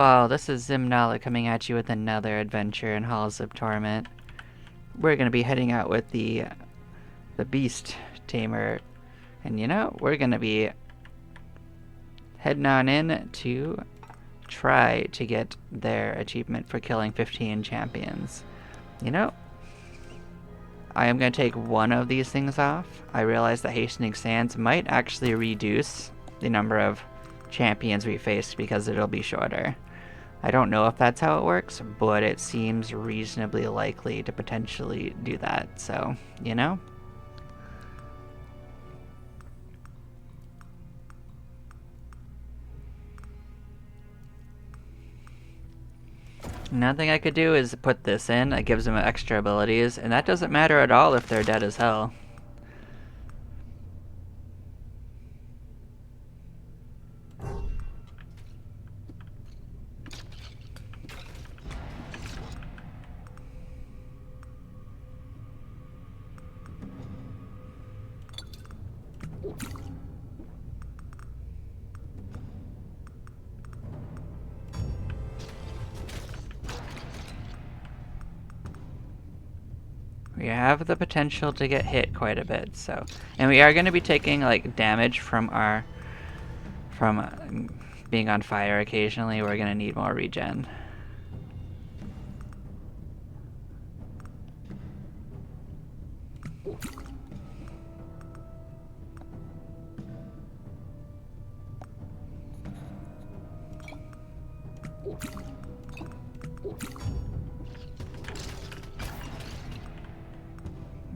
Oh, this is Zimnala coming at you with another adventure in Halls of Torment. We're gonna be heading out with the Beast Tamer, and we're gonna be heading on in to try to get their achievement for killing 15 champions. I am gonna take one of these things off. I realize that Hastening Sands might actually reduce the number of champions we face because it'll be shorter. I don't know if that's how it works, but it seems reasonably likely to potentially do that, so, Another thing I could do is put this in. It gives them extra abilities, and that doesn't matter at all if they're dead as hell. We have the potential to get hit quite a bit, so... And we are going to be taking, like, damage from being on fire occasionally. We're going to need more regen.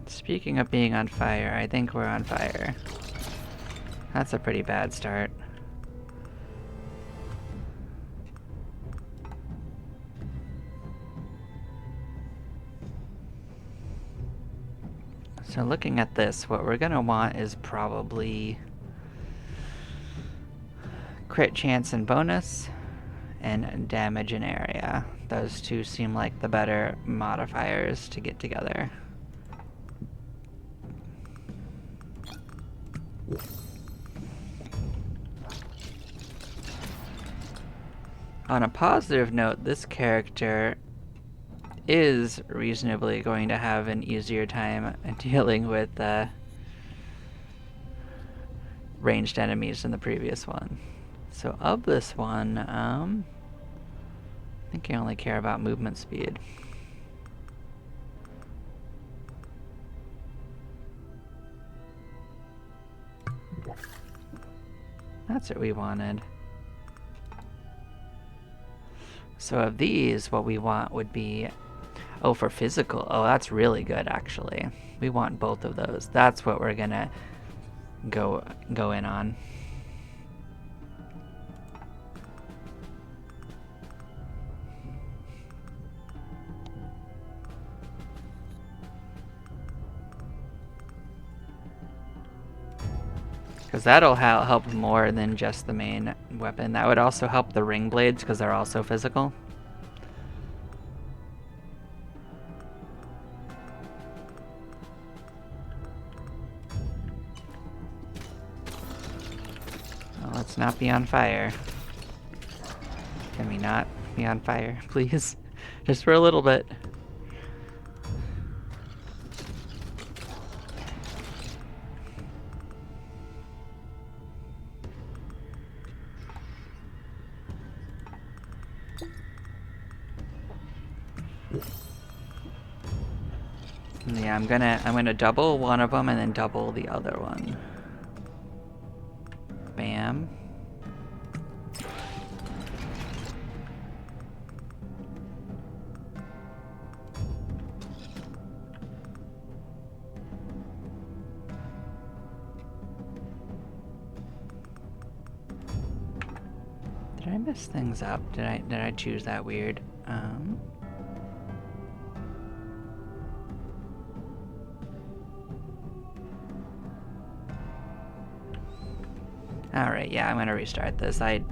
Speaking of being on fire, I think we're on fire. That's a pretty bad start. So looking at this, what we're gonna want is probably crit chance and bonus, and damage and area. Those two seem like the better modifiers to get together. On a positive note, this character is reasonably going to have an easier time dealing with ranged enemies than the previous one. So of this one, I think I only care about movement speed. That's what we wanted. So of these, what we want would be... Oh, for physical. Oh, that's really good, actually. We want both of those. That's what we're gonna go in on. Because that'll help more than just the main weapon. That would also help the ring blades, because they're also physical. Well, let's not be on fire. Can we not be on fire, please? Just for a little bit. Yeah, I'm gonna double one of them and then double the other one. Bam. Did I mess things up? Did I choose that weird? Alright, yeah, I'm gonna restart this. I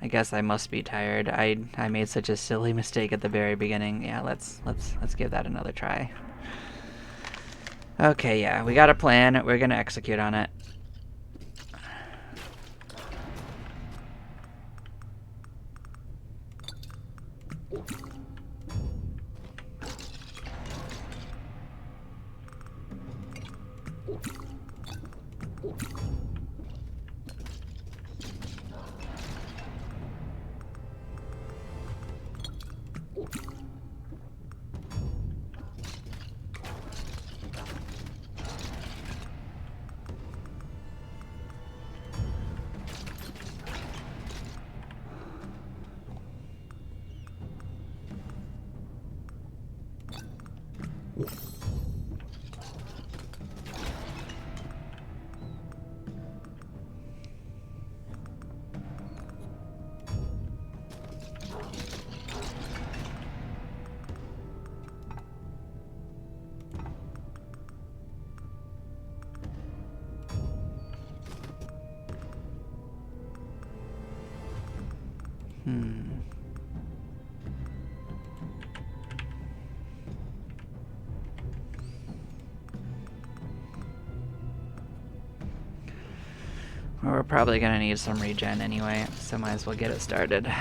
guess I must be tired. I made such a silly mistake at the very beginning. Yeah, let's give that another try. Okay, yeah, we got a plan. We're gonna execute on it. Well, we're probably gonna need some regen anyway, so might as well get it started.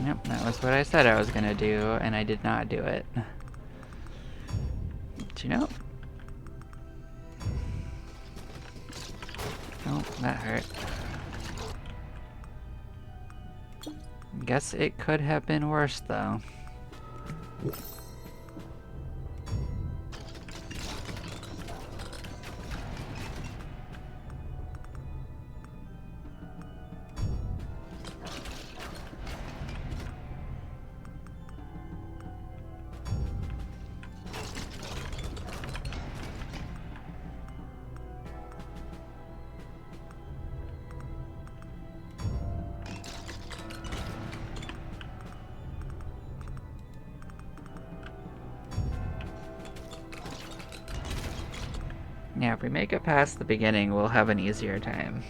Yep, that was what I said I was gonna do, and I did not do it. But you know? Oh, that hurt. Guess it could have been worse, though. Yeah, if we make it past the beginning, we'll have an easier time.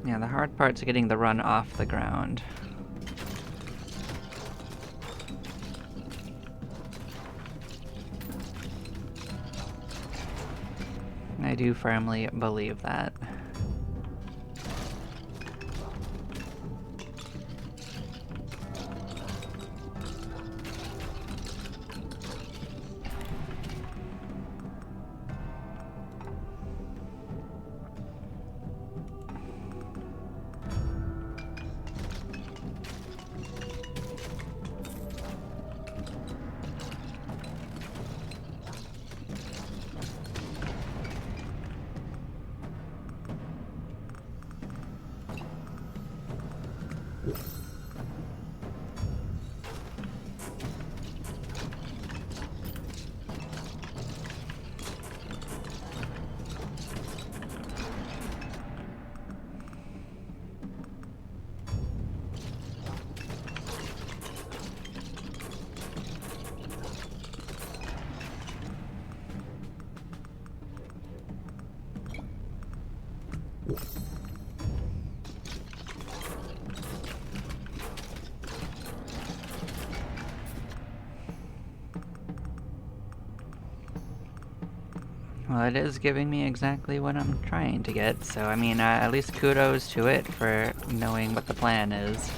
Yeah, the hard part's getting the run off the ground. I do firmly believe that. Well, it is giving me exactly what I'm trying to get, so I mean, at least kudos to it for knowing what the plan is.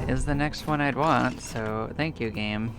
That is the next one I'd want, so thank you, game.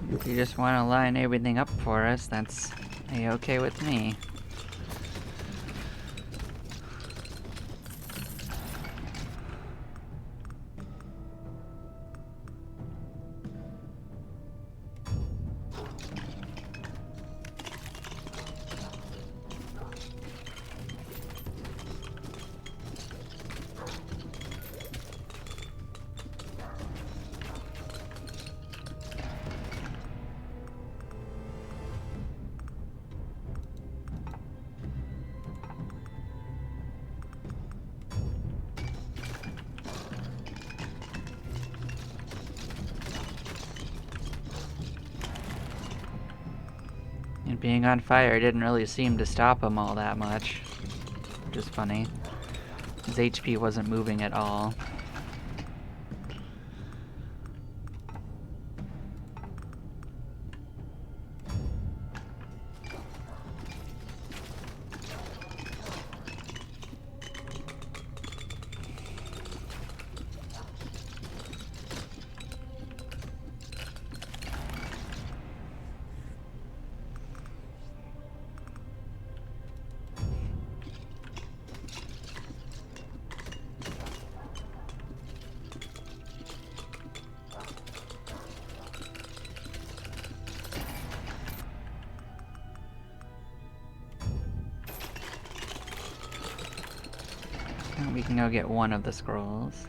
If you just want to line everything up for us, that's a-okay with me. And being on fire didn't really seem to stop him all that much, which is funny. His HP wasn't moving at all. We can go get one of the scrolls.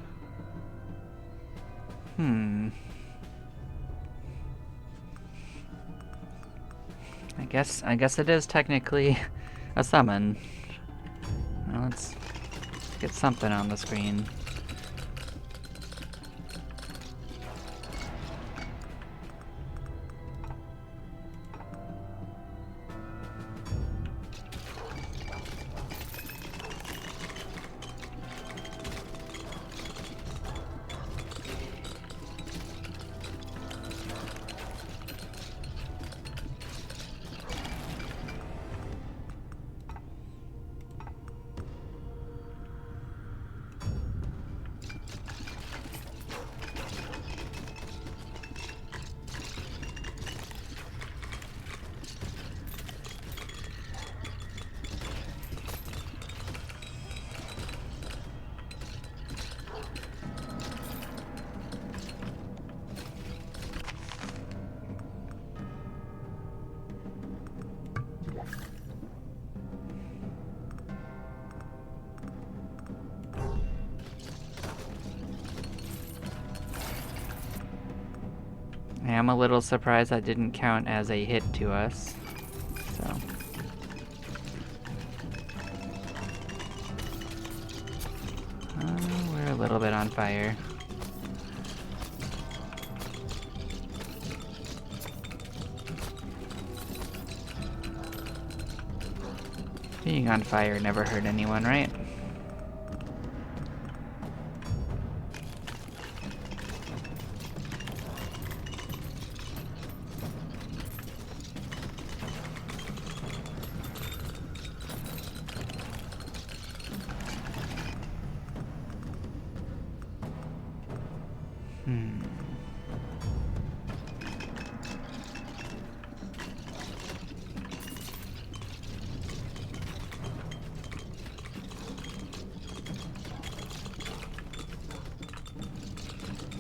I guess it is technically a summon. Well, let's get something on the screen. I am a little surprised that didn't count as a hit to us, so. We're a little bit on fire. Being on fire never hurt anyone, right? Hmm.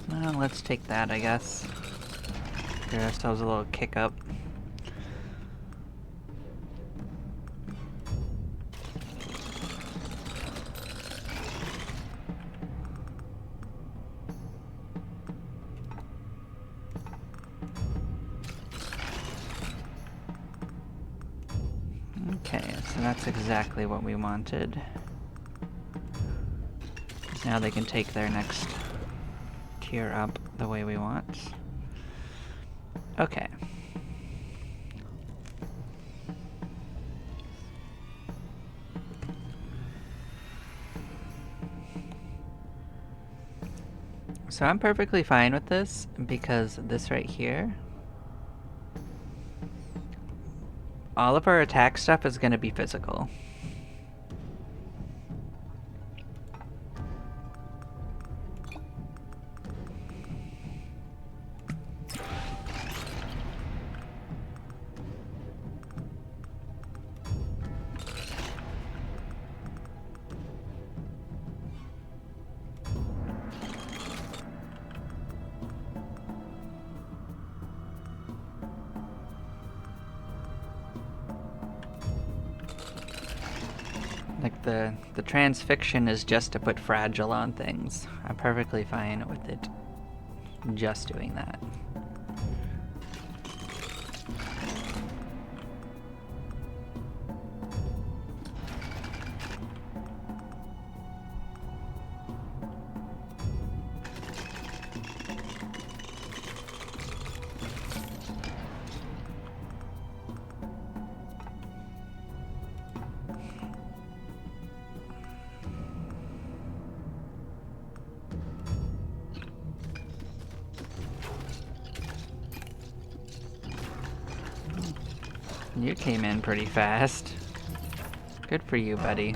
Well, let's take that, I guess. Give ourselves a little kick up. Okay, so that's exactly what we wanted. Now they can take their next tier up the way we want. Okay. So I'm perfectly fine with this, because this right here, all of our attack stuff is going to be physical. Like the transfixion is just to put fragile on things. I'm perfectly fine with it just doing that. You came in pretty fast. Good for you, buddy.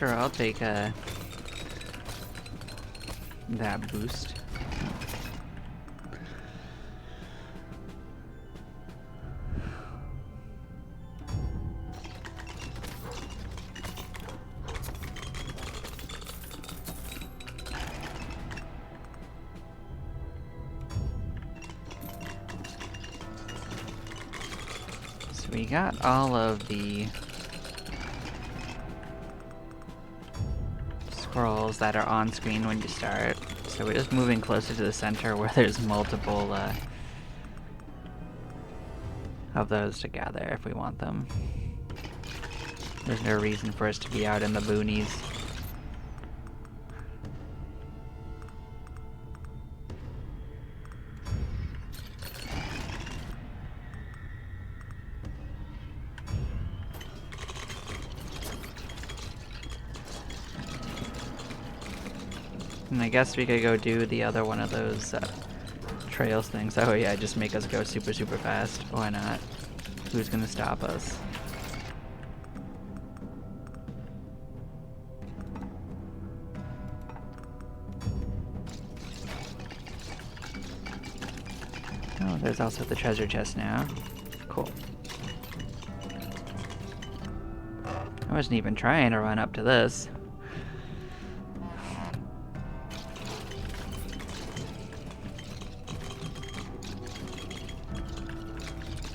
Sure, I'll take that boost. So we got all of the scrolls that are on screen when you start. So we're just moving closer to the center where there's multiple of those to gather if we want them. There's no reason for us to be out in the boonies. And I guess we could go do the other one of those trails things. Oh yeah, just make us go super, super fast. Why not? Who's gonna stop us? Oh, there's also the treasure chest now. Cool. I wasn't even trying to run up to this.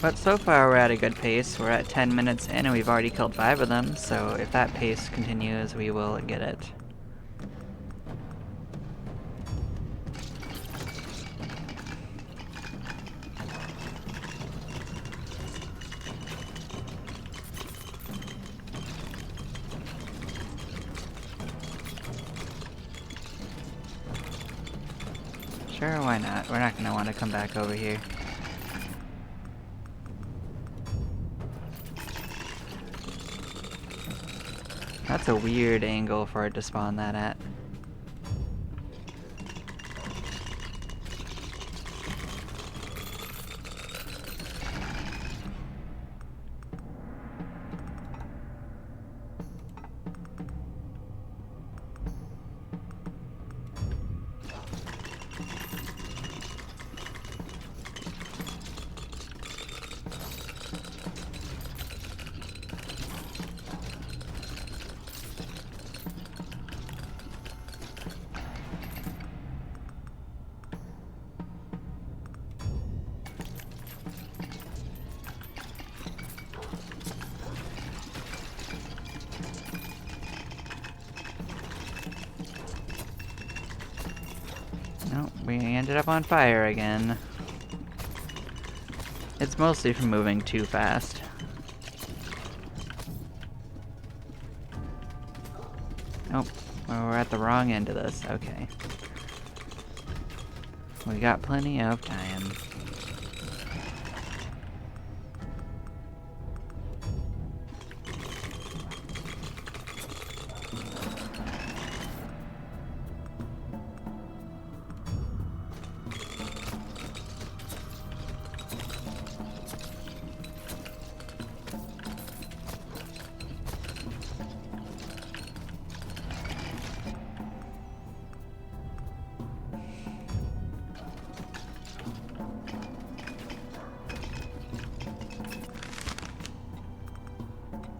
But so far we're at a good pace. We're at 10 minutes in and we've already killed 5 of them, so if that pace continues, we will get it. Sure, why not? We're not going to want to come back over here. That's a weird angle for it to spawn that at. Nope, we ended up on fire again. It's mostly from moving too fast. Nope, well, we're at the wrong end of this. Okay. We got plenty of time.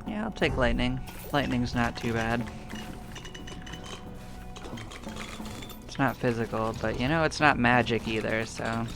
Yeah, I'll take lightning. Lightning's not too bad. It's not physical, but you know, it's not magic either, so...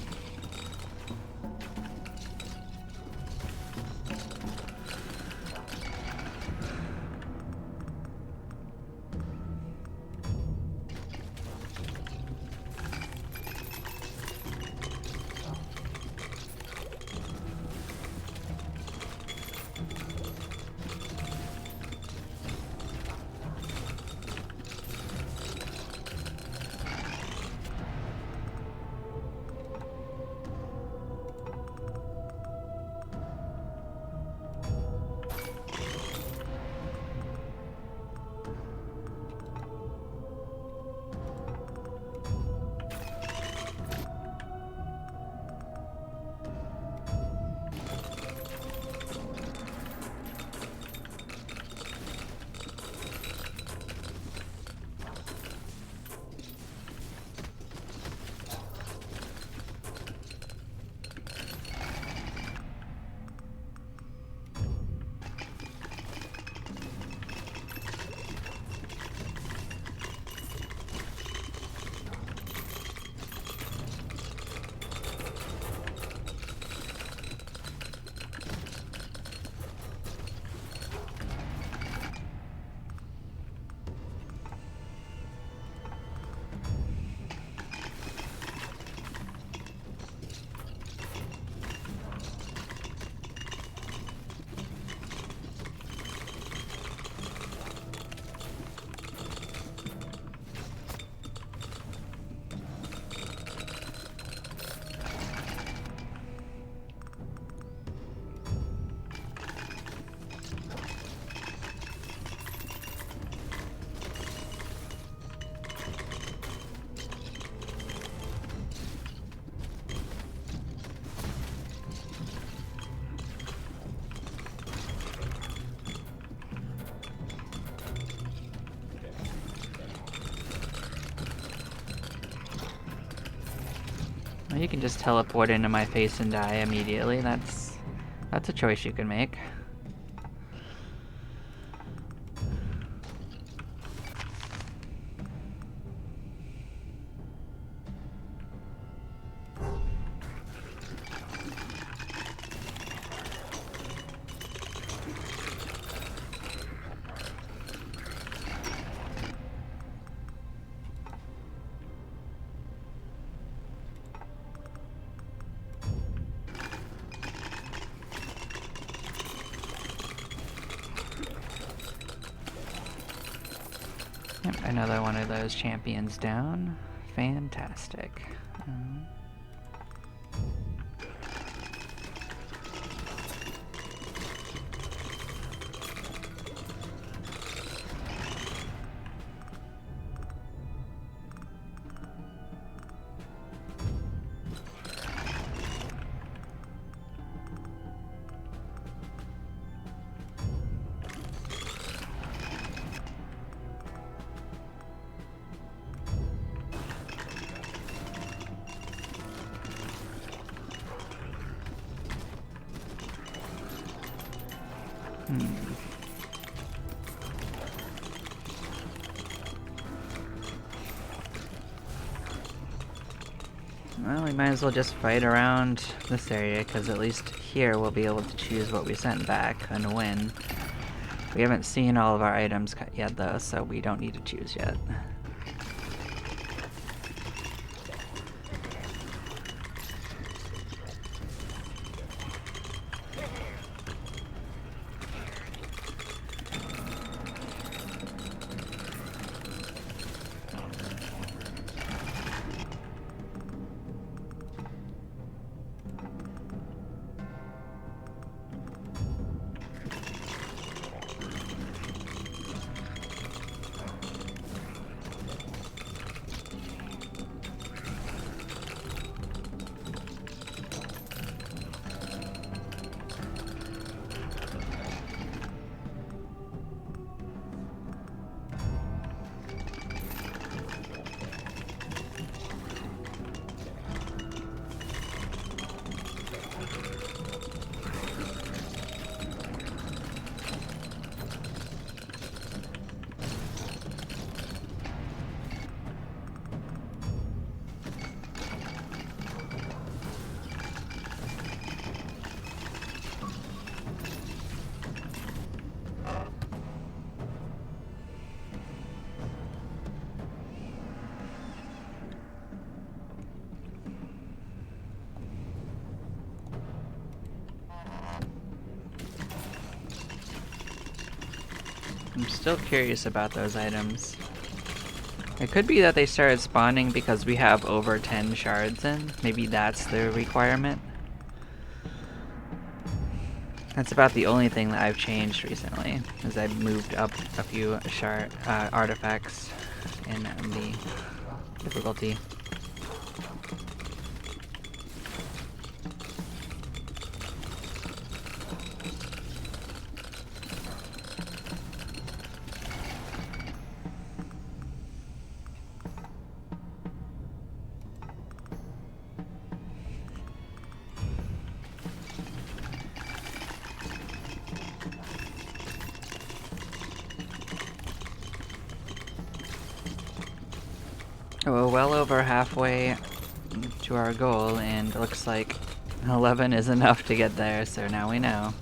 You can just teleport into my face and die immediately. That's a choice you can make. Yep, another one of those champions down. Fantastic. Well, we might as well just fight around this area, because at least here we'll be able to choose what we sent back and when. We haven't seen all of our items yet, though, so we don't need to choose yet. I'm still curious about those items. It could be that they started spawning because we have over 10 shards in. Maybe that's the requirement. That's about the only thing that I've changed recently, is I've moved up a few shard artifacts in the difficulty. We're well over halfway to our goal, and it looks like 11 is enough to get there, so now we know.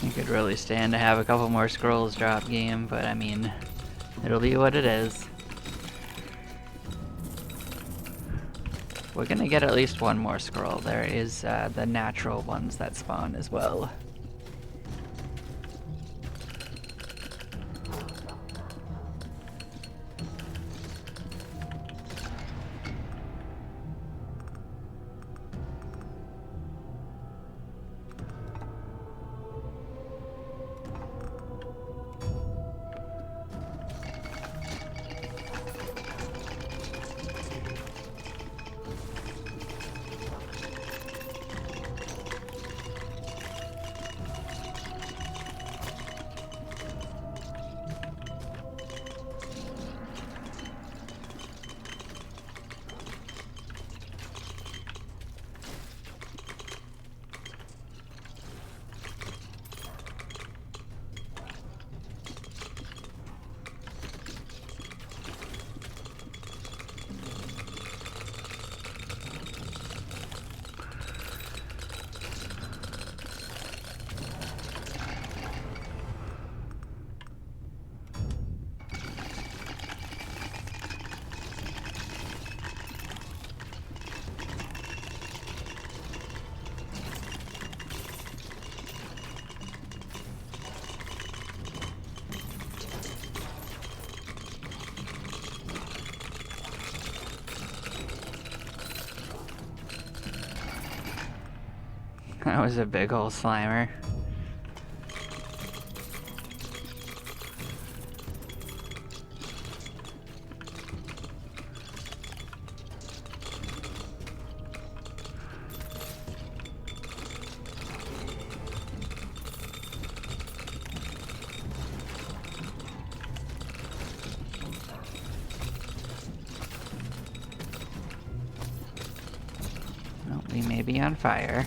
You could really stand to have a couple more scrolls drop game, but I mean, it'll be what it is. We're gonna get at least one more scroll. There is the natural ones that spawn as well. That was a big ol' Slimer. Well, we may be on fire.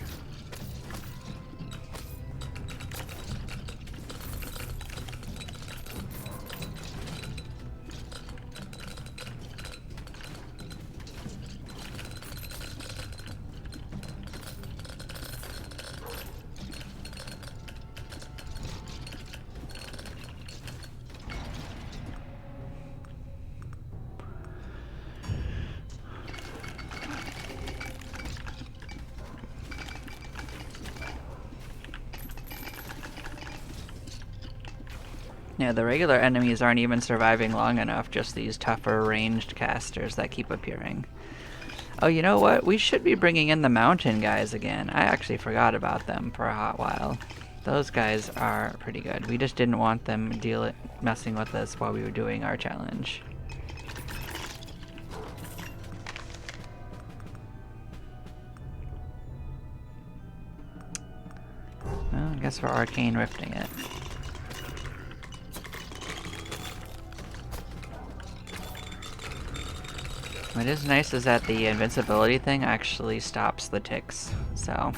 Yeah, the regular enemies aren't even surviving long enough, just these tougher ranged casters that keep appearing. Oh, you know what? We should be bringing in the mountain guys again. I actually forgot about them for a hot while. Those guys are pretty good. We just didn't want them messing with us while we were doing our challenge. Well, I guess we're arcane rifting it. What is nice is that the invincibility thing actually stops the ticks, so.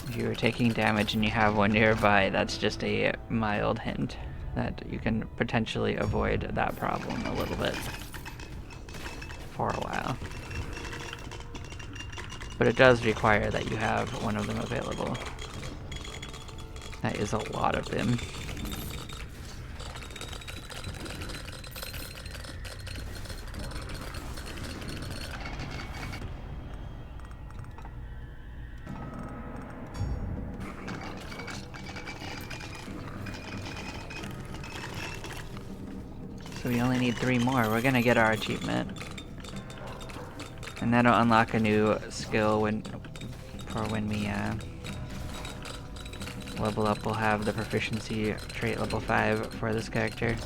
If you are taking damage and you have one nearby, that's just a mild hint that you can potentially avoid that problem a little bit for a while. But it does require that you have one of them available. That is a lot of them. So we only need 3 more. We're gonna get our achievement. And that'll unlock a new skill when we level up. We'll have the proficiency trait level 5 for this character.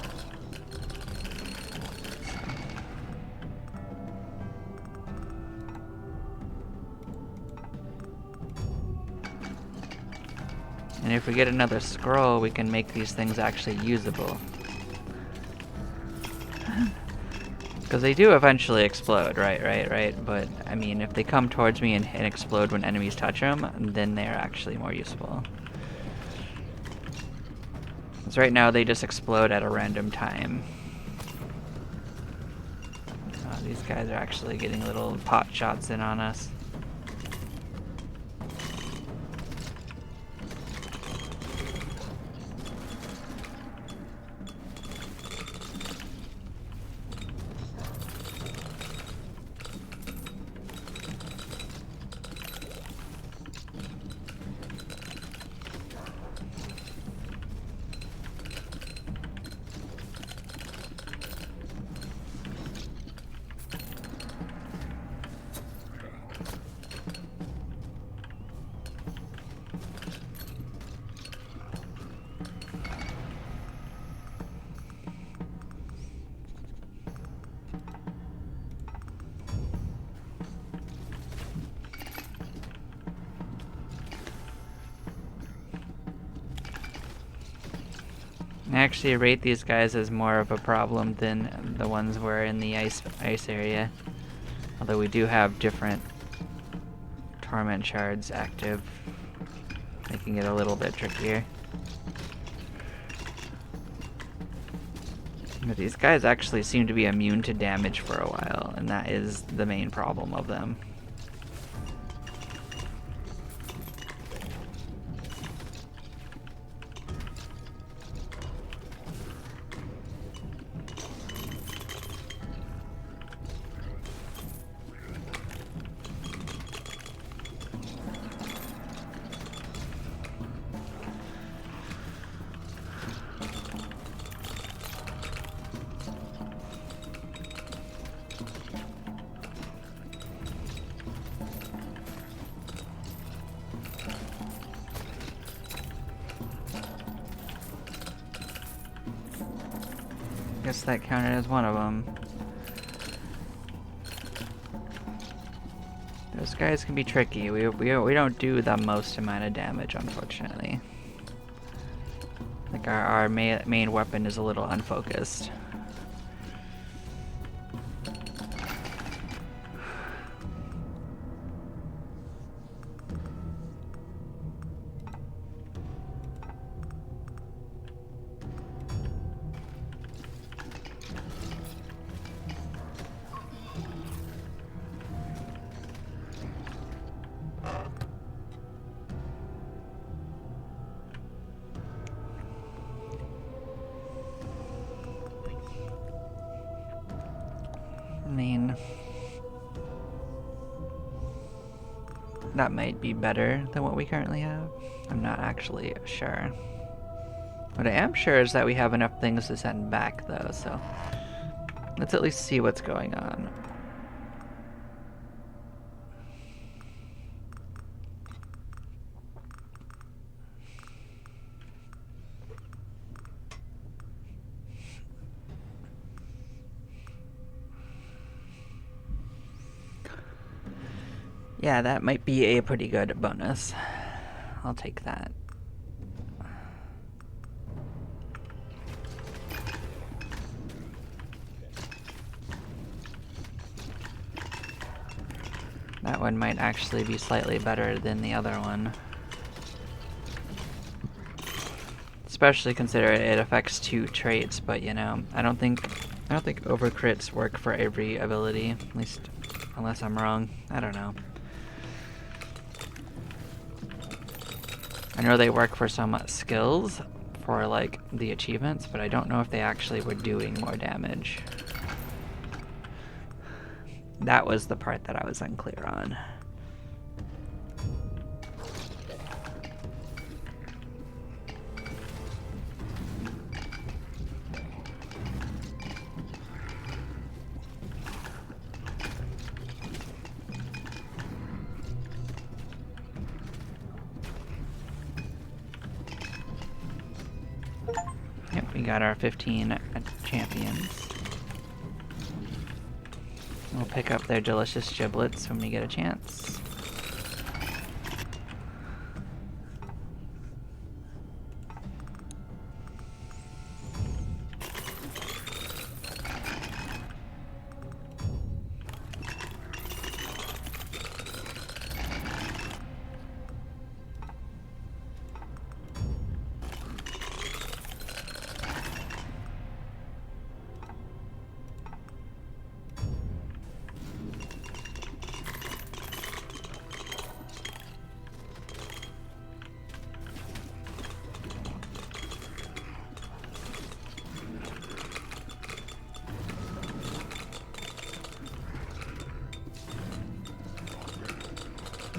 And if we get another scroll, we can make these things actually usable. Because they do eventually explode, right? But, I mean, if they come towards me and explode when enemies touch them, then they're actually more useful. Because right now they just explode at a random time. these guys are actually getting little pot shots in on us. I actually rate these guys as more of a problem than the ones we're in the ice area. Although we do have different Torment shards active, making it a little bit trickier. But these guys actually seem to be immune to damage for a while, and that is the main problem of them. Guess that counted as one of them. Those guys can be tricky. We don't do the most amount of damage, unfortunately. Like our main weapon is a little unfocused. I mean, that might be better than what we currently have. I'm not actually sure. What I am sure is that we have enough things to send back, though, so let's at least see what's going on. Yeah, that might be a pretty good bonus. I'll take that. That one might actually be slightly better than the other one. Especially considering it affects 2 traits, but you know, I don't think overcrits work for every ability, at least unless I'm wrong. I don't know. I know they work for some skills, for like the achievements, but I don't know if they actually were doing more damage. That was the part that I was unclear on. Yep, we got our 15 champions. We'll pick up their delicious giblets when we get a chance.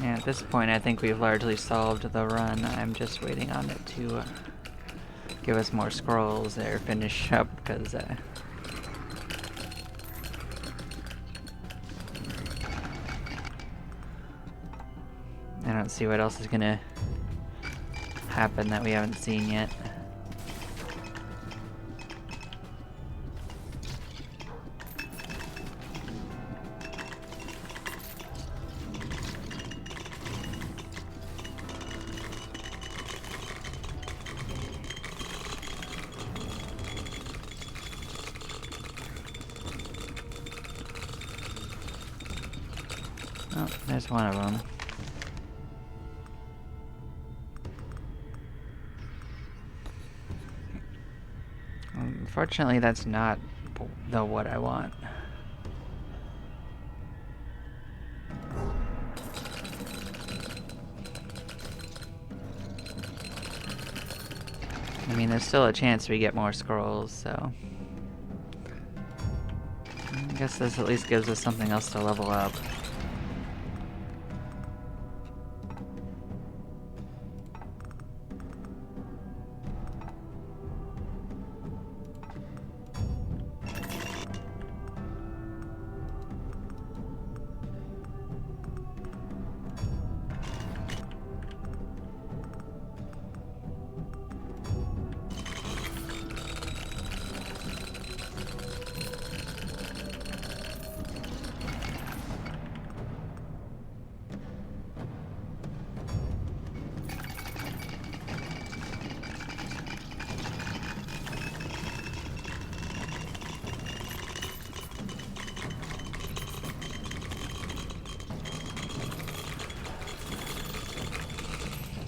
Yeah, at this point I think we've largely solved the run. I'm just waiting on it to give us more scrolls or finish up, because I don't see what else is gonna happen that we haven't seen yet. Oh, there's one of them. Unfortunately, that's not what I want. I mean, there's still a chance we get more scrolls, so I guess this at least gives us something else to level up.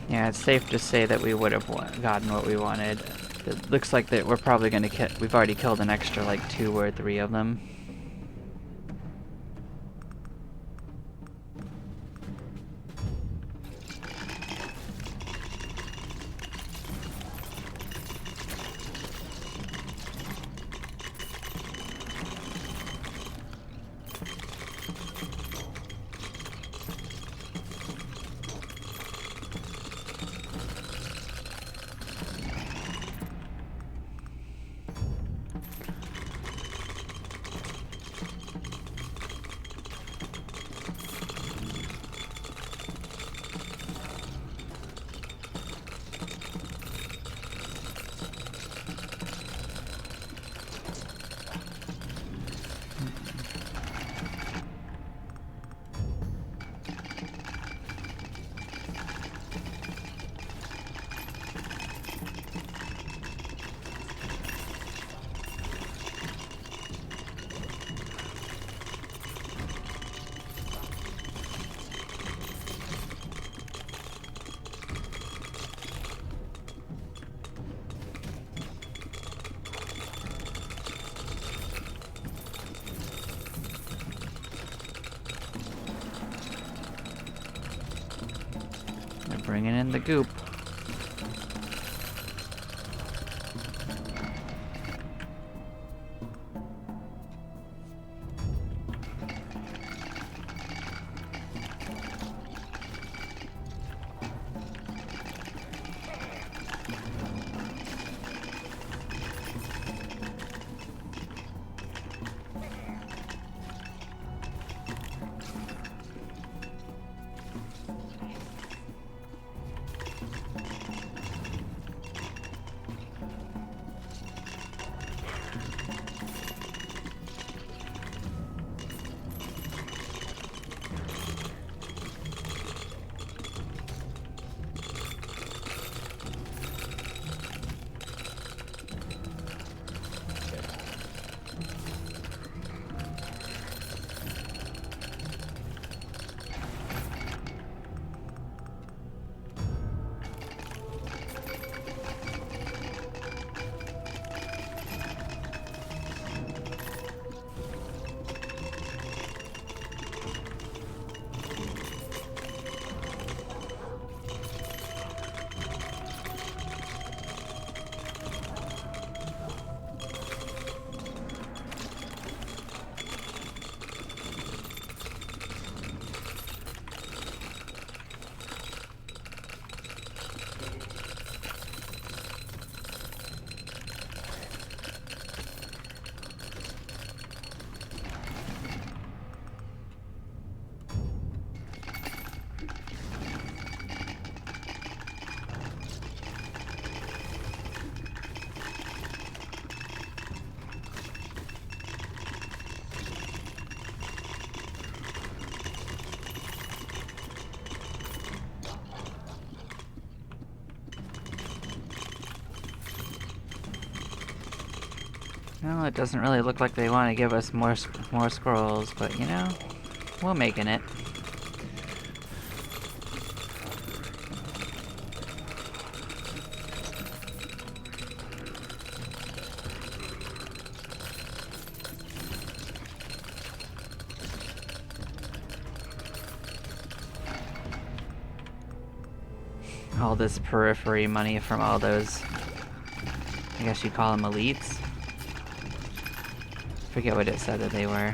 Yeah, it's safe to say that we would have gotten what we wanted. It looks like that we're probably gonna we've already killed an extra like 2 or 3 of them. They're bringing in the goop. Well, it doesn't really look like they want to give us more scrolls, but you know, we're making it. All this periphery money from all those, I guess you call them elites. Forget what it said that they were.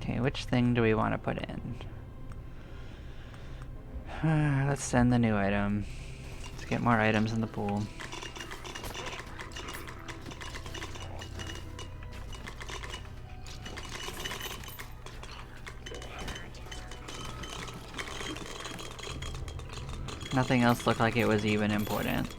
Okay, which thing do we want to put in? Let's send the new item. Let's get more items in the pool. Nothing else looked like it was even important.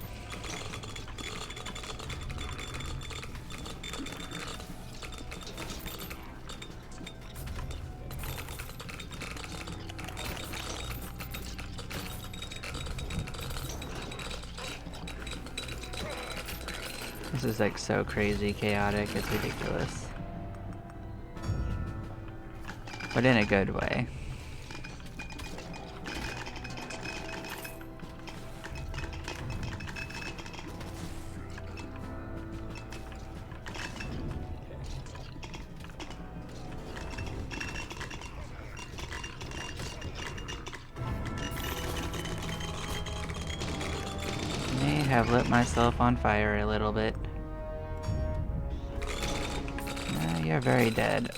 This is like so crazy chaotic, it's ridiculous. But in a good way. May have lit myself on fire a little bit. You're very dead.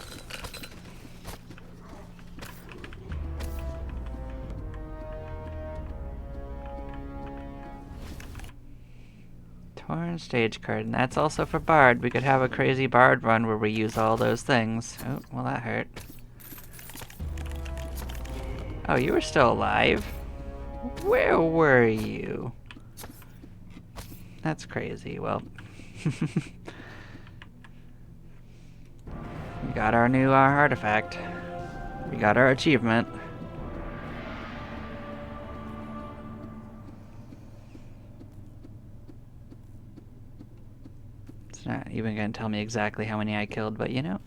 Torn stage card, and that's also for Bard. We could have a crazy Bard run where we use all those things. Oh, well that hurt. Oh, you were still alive? Where were you? That's crazy. Well, we got our new artifact. We got our achievement. It's not even gonna tell me exactly how many I killed, but you know.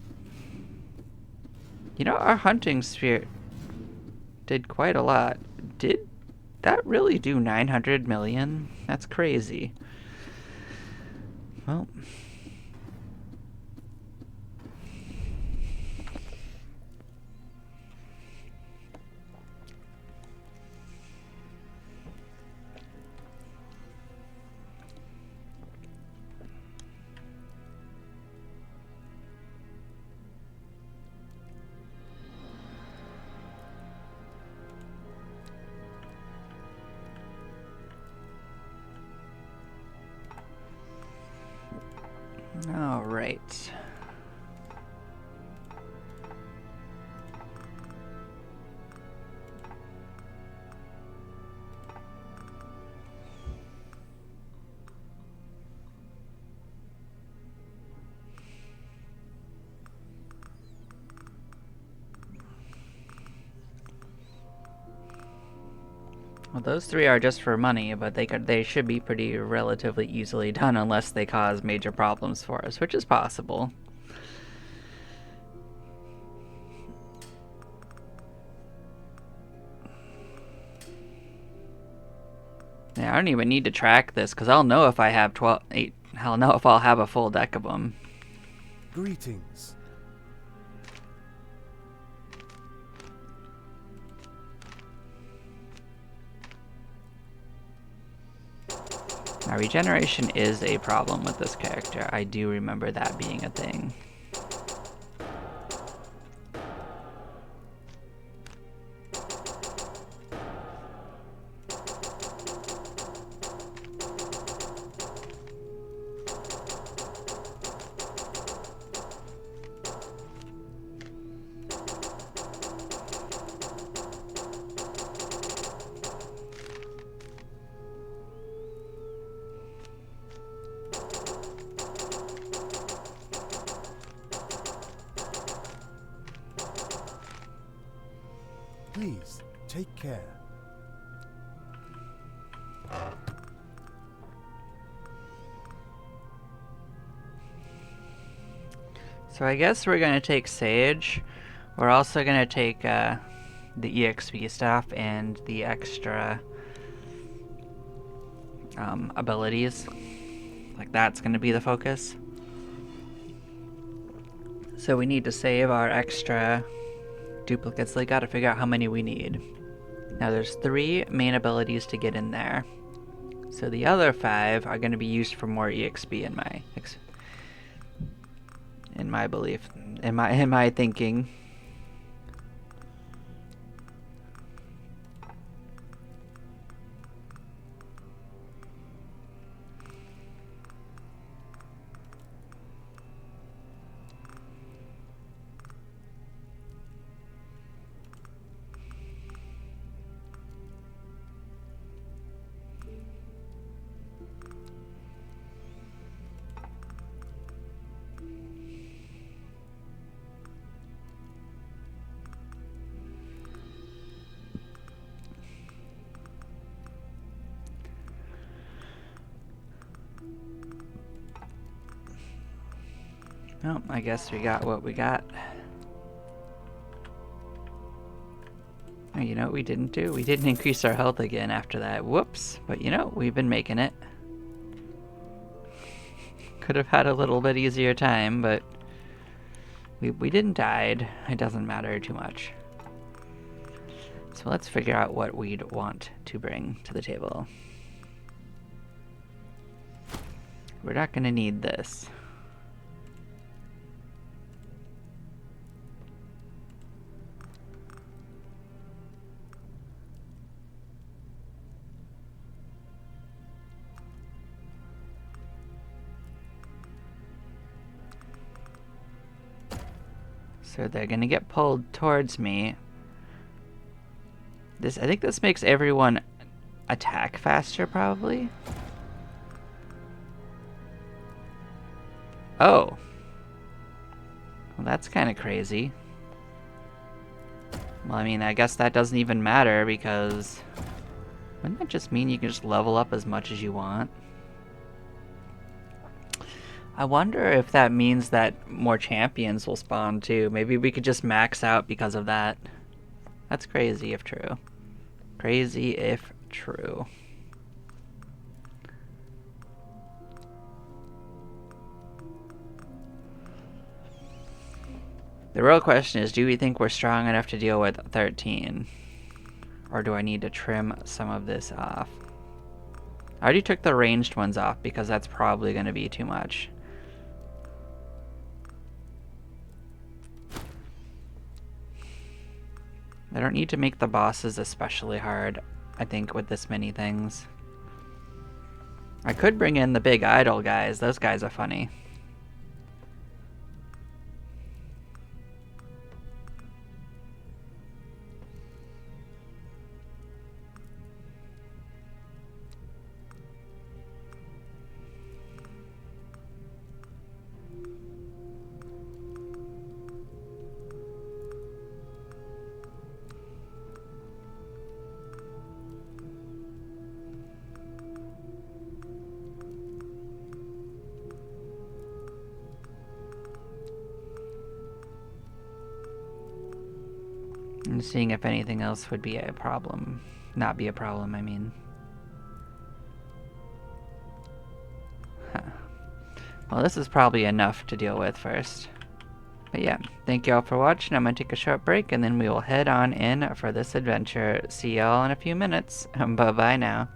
You know, our hunting sphere did quite a lot. Did that really do 900 million? That's crazy. Well. All right. Well, those three are just for money, but they should be pretty relatively easily done unless they cause major problems for us, which is possible. Yeah, I don't even need to track this because I'll know if I have 8. I'll know if I'll have a full deck of them. Greetings. Now, regeneration is a problem with this character. I do remember that being a thing. Please, take care. So I guess we're gonna take Sage. We're also gonna take the EXP stuff and the extra abilities. Like that's gonna be the focus. So we need to save our extra duplicates. So we gotta figure out how many we need. Now there's 3 main abilities to get in there. So the other 5 are gonna be used for more EXP in my belief, in my thinking. Well, I guess we got what we got. Oh, you know what we didn't do? We didn't increase our health again after that. Whoops. But you know, we've been making it. Could have had a little bit easier time, but we didn't die. It doesn't matter too much. So let's figure out what we'd want to bring to the table. We're not going to need this. So they're gonna get pulled towards me. I think this makes everyone attack faster, probably. Oh. Well, that's kind of crazy. Well, I mean, I guess that doesn't even matter because wouldn't that just mean you can just level up as much as you want? I wonder if that means that more champions will spawn too. Maybe we could just max out because of that. That's crazy if true. Crazy if true. The real question is, do we think we're strong enough to deal with 13? Or do I need to trim some of this off? I already took the ranged ones off because that's probably going to be too much. I don't need to make the bosses especially hard, I think, with this many things. I could bring in the big idol guys. Those guys are funny. I'm seeing if anything else would be a problem. Not be a problem, I mean. Huh. Well, this is probably enough to deal with first. But yeah, thank you all for watching. I'm going to take a short break and then we will head on in for this adventure. See y'all in a few minutes. Bye-bye now.